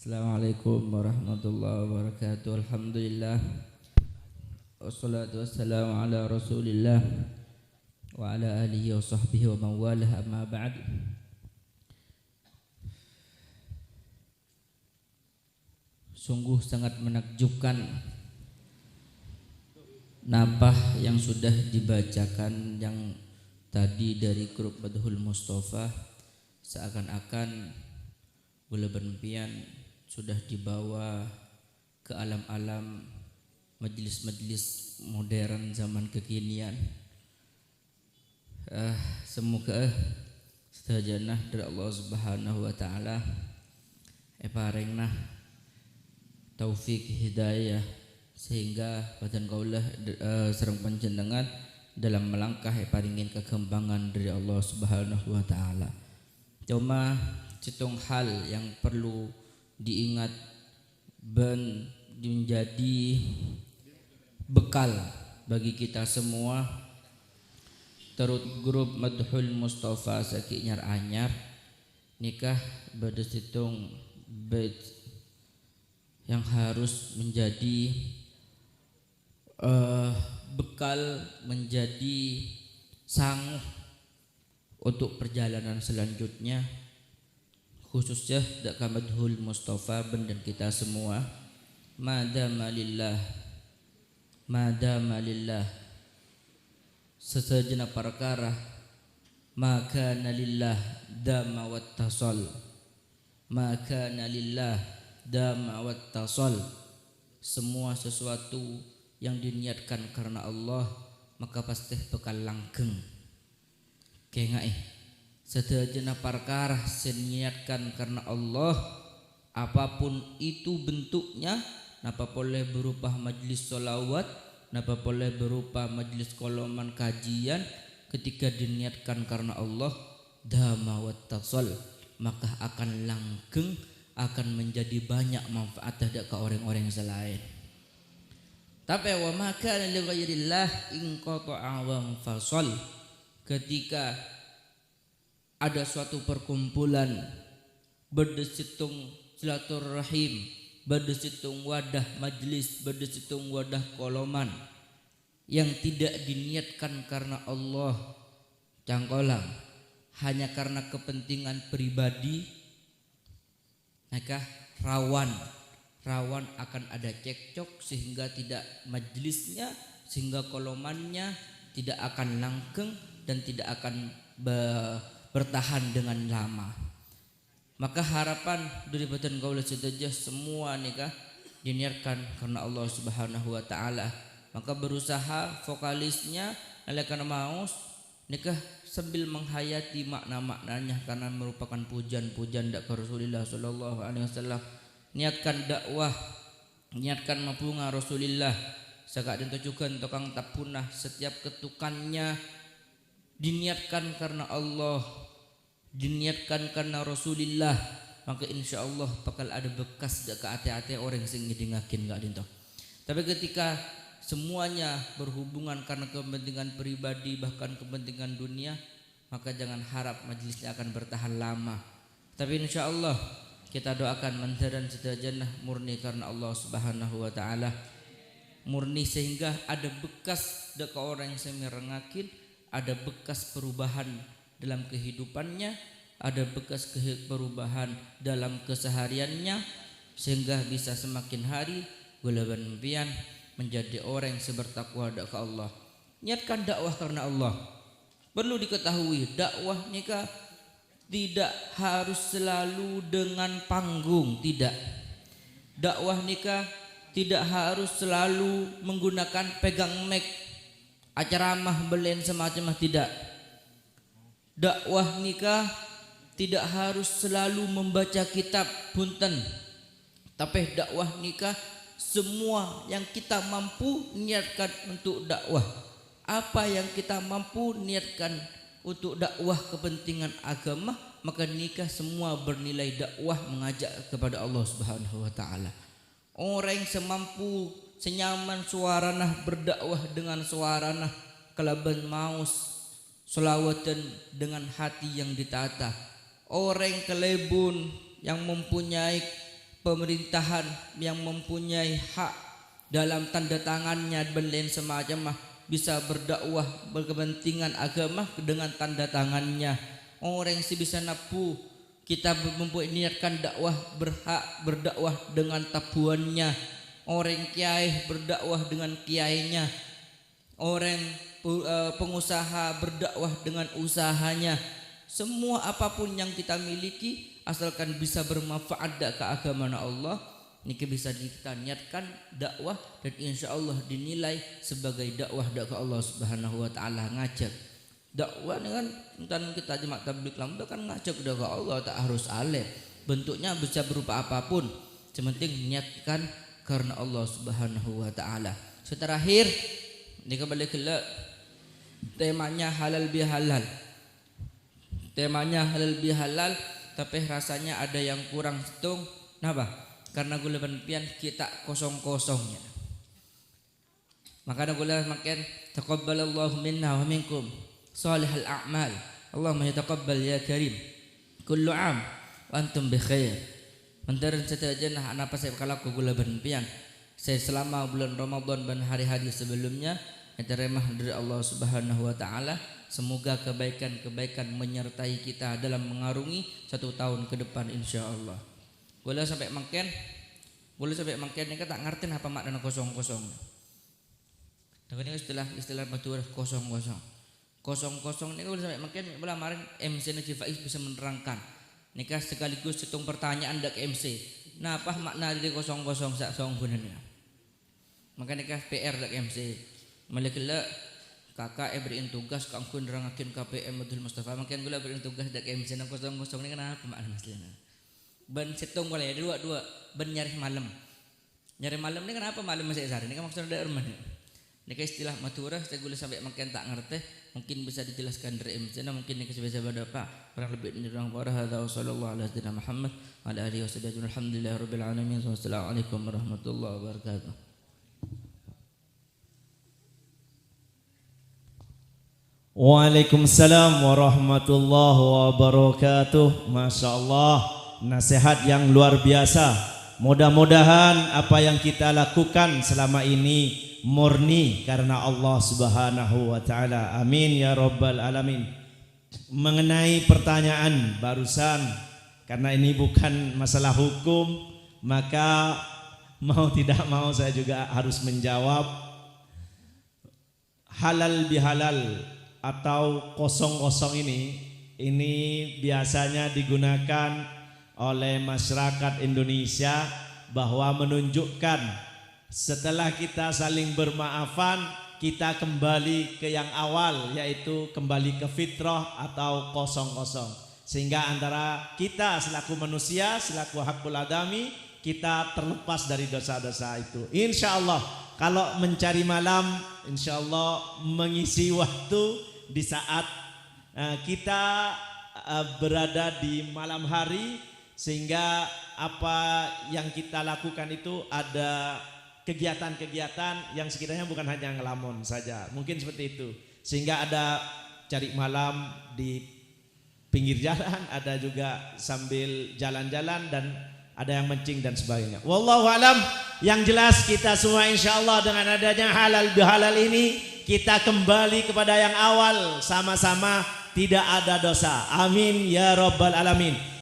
Assalamualaikum warahmatullahi wabarakatuh. Alhamdulillah wassalatu wassalamu ala rasulillah wa ala alihi wa sahbihi wa mawalah, amma ba'd. Sungguh sangat menakjubkan napah yang sudah dibacakan yang tadi dari grup Madhul Mustafa. Seakan-akan bola berempian sudah dibawa ke alam-alam majlis-majlis modern zaman kekinian. Semoga setajana dari Allah Subhanahu wa taala paringnah taufik hidayah sehingga badan kaulah sareng panjenengan dalam melangkah paringin kekembangan dari Allah Subhanahu wa taala. Cuma citung hal yang perlu diingat ben menjadi bekal bagi kita semua. Terut grup Madhul Mustafa sakinyar anyar nikah berdesitung bait yang harus menjadi bekal, menjadi sanggup untuk perjalanan selanjutnya, khususnya dak Madhul Mustafa dan kita semua. Madama lillah sesajenak perkara maka nalillah dama wattasal, maka nalillah dama wattasal. Semua sesuatu yang diniatkan karena Allah maka pasti bakal langgeng. Kengai sesajenak perkara seniatkan karena Allah, apapun itu bentuknya, napa boleh berupa majlis sholawat, napa boleh berupa majlis koloman kajian, ketika diniatkan karena Allah dama wattasal maka akan langgeng, akan menjadi banyak manfaat dari ke orang-orang selain. Tapi wa maka li ghairillah in qata'a wa fasal, ketika ada suatu perkumpulan berdesitung silaturahim, berdesitung wadah majlis, berdesitung wadah koloman yang tidak diniatkan karena Allah cangkolang, hanya karena kepentingan pribadi, maka rawan akan ada cekcok sehingga tidak majlisnya, sehingga kolomannya tidak akan langgeng dan tidak akan bertahan dengan lama. Maka harapan dari badan kaulah sedaya semua nikah diniatkan karena Allah Subhanahu wa taala. Maka berusaha vokalisnya alakan maus nikah sambil menghayati makna-maknanya karena merupakan pujian-pujian dak Rasulullah sallallahu alaihi wasallam. Niatkan dakwah, niatkan mapunga Rasulullah sakak den tujukan tukang tak punah, setiap ketukannya diniatkan karena Allah, diniatkan karena Rasulullah, maka insya Allah bakal ada bekas dak ke ate-ate orang sing ngidingakin gak dinto. Tapi ketika semuanya berhubungan karena kepentingan pribadi bahkan kepentingan dunia, maka jangan harap majelisnya akan bertahan lama. Tapi insya Allah kita doakan mandaran sedajanah murni karena Allah Subhanahu wa taala, murni sehingga ada bekas dak ke orang yang semirengakin, ada bekas perubahan dalam kehidupannya, ada bekas perubahan dalam kesehariannya, sehingga bisa semakin hari gulaban pian menjadi orang yang sebertakwa dak Allah. Niatkan dakwah karena Allah. Perlu diketahui dakwah nikah tidak harus selalu dengan panggung, tidak. Dakwah nikah tidak harus selalu menggunakan pegang mic, acaramah belen semacam, tidak. Dakwah nikah tidak harus selalu membaca kitab punten, tapi dakwah nikah semua yang kita mampu niatkan untuk dakwah. Apa yang kita mampu niatkan untuk dakwah kepentingan agama, maka nikah semua bernilai dakwah mengajak kepada Allah Subhanahu wa taala. Orang yang semampu senyaman suaranah berdakwah dengan suaranah kalaban maus selawatan dengan hati yang ditata. Orang kelebun yang mempunyai pemerintahan yang mempunyai hak dalam tanda tangannya dan lain semacam bisa berdakwah berkepentingan agama dengan tanda tangannya. Orang yang bisa napu kita mempunyai niatkan dakwah berhak berdakwah dengan tabuannya. Orang kiai berdakwah dengan kiainya. Orang pengusaha berdakwah dengan usahanya. Semua apapun yang kita miliki asalkan bisa bermanfaat ke agama Allah, ini bisa kita niatkan dakwah dan insya Allah dinilai sebagai dakwah ke Allah Subhanahu Wa Taala. Ngajak dakwah dengan kan kita jemaat tabligh lam itu kan ngajak ke Allah, tak harus alim, bentuknya bisa berupa apapun, sementing niatkan karena Allah Subhanahu Wa Taala. Terakhir ini kembali ke temanya halal bihalal. Temanya halal bihalal, tapi rasanya ada yang kurang setung. Kenapa? Karena gula pian kita kosong-kosongnya. Makanya gula makin taqabbalallahu minna wa minkum salihal a'mal. Allahumma yataqabbal ya karim. Kullu am wa antum bi khair. Menteran setajana apa saya kalau gula pian. Saya selama bulan Ramadan dan hari-hari sebelumnya diterima dari Allah Subhanahu Wa Taala. Semoga kebaikan-kebaikan menyertai kita dalam mengarungi 1 tahun ke depan insya Allah. Boleh sampai makin ini kita tak ngerti apa makna kosong-kosong. Tapi ini istilah matur kosong-kosong. Kosong-kosong ini boleh sampai makin boleh kemarin MC Najib Faiz bisa menerangkan. Nikah sekaligus hitung pertanyaan dak MC. Nah, apa makna dari kosong-kosong sak song gunanya? Maka nikah PR dak MC. Malaikat kakak beriin tugas kangku nerangakin KPM Abdul Mustafa makin gula beriin tugas dak MC nang kosong-kosong ini kenapa makna masalahnya ban setong boleh dua ban nyari malam ini kenapa malam masih sehari ini kan maksudnya ada erman ini kan istilah maturah saya gula sampai makin tak ngerti mungkin bisa dijelaskan dari MC nah mungkin ini bisa pada pak kurang lebih ini orang parah hadza sallallahu alaihi wasallam Muhammad wa ala alihi wasallam alhamdulillahirabbil alamin wassalamualaikum warahmatullahi wabarakatuh. Waalaikumsalam warahmatullahi wabarakatuh. Masya Allah, nasihat yang luar biasa. Mudah-mudahan apa yang kita lakukan selama ini murni karena Allah Subhanahu Wa Taala. Amin ya Rabbal Alamin. Mengenai pertanyaan barusan, karena ini bukan masalah hukum, maka mau tidak mau saya juga harus menjawab. Halal bihalal atau kosong-kosong ini biasanya digunakan oleh masyarakat Indonesia bahwa menunjukkan setelah kita saling bermaafan kita kembali ke yang awal, yaitu kembali ke fitrah atau kosong-kosong, sehingga antara kita selaku manusia, selaku hakul adami, kita terlepas dari dosa-dosa itu. Insya Allah kalau mencari malam, insya Allah mengisi waktu di saat kita berada di malam hari, sehingga apa yang kita lakukan itu ada kegiatan-kegiatan yang sekiranya bukan hanya ngelamun saja, mungkin seperti itu, sehingga ada cari malam di pinggir jalan, ada juga sambil jalan-jalan, dan ada yang mencing dan sebagainya. Wallahu alam. Yang jelas kita semua insya Allah dengan adanya halal bihalal ini kita kembali kepada yang awal, sama-sama tidak ada dosa. Amin ya Rabbal Alamin.